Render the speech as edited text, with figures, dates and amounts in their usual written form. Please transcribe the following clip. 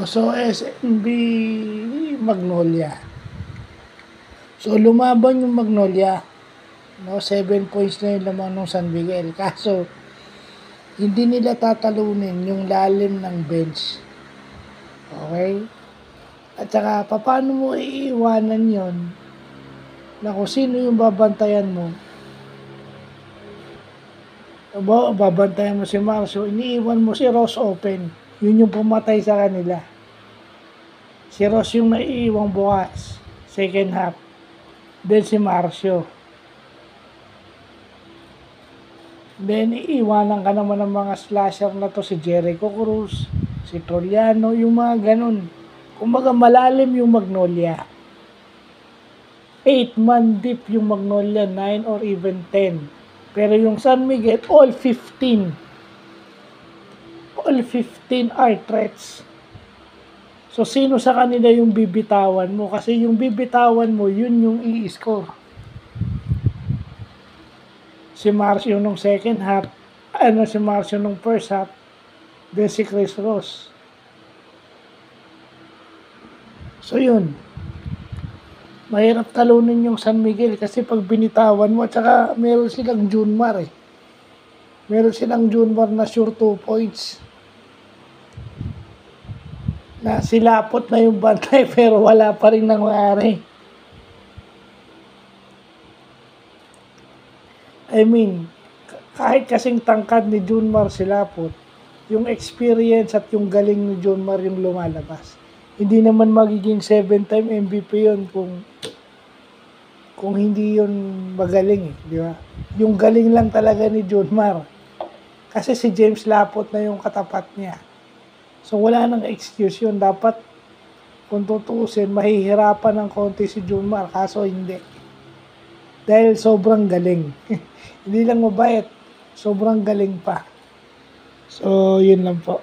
So, SMB Magnolia. So, lumaban yung Magnolia. No, 7 points na yung lamang ng San Miguel. Kaso, hindi nila tatalunin yung lalim ng bench. Okay? At saka, paano mo iiwanan yon na kung sino yung babantayan mo? Babantayan mo si Marcio, iniiwan mo si Ross open. Yun yung pumatay sa kanila. Si Ross yung naiiwang bukas, second half. Then si Marcio. Then iiwanan ka naman ng mga slasher na to, si Jericho Cruz, si Troliano, yung mga ganun. Kumbaga malalim yung Magnolia. 8-man deep yung Magnolia, 9 or even 10. Pero yung San Miguel, all 15. All 15 are threats. So, sino sa kanila yung bibitawan mo? Kasi yung bibitawan mo, yun yung i-score. Si Marcio nung second half, si Marcio nung first half, then si Chris Ross. So, yun. Mahirap talunin yung San Miguel kasi pag binitawan mo, at saka meron silang Junmar eh. Meron silang Junmar na sure 2 points. Na silapot na yung bantay pero wala pa rin nangyari. I mean, kahit kasing tangkad ni Junmar silapot, yung experience at yung galing ni Junmar yung lumalabas. Hindi naman magiging 7-time MVP yun kung hindi yun magaling, di ba? Yung galing lang talaga ni Junmar. Kasi si James Lapot na yung katapat niya. So wala nang excuse yun. Dapat, kung tutuusin, mahihirapan ng konti si Junmar. Kaso hindi. Dahil sobrang galing. Hindi lang mabait, sobrang galing pa. So, yun lang po.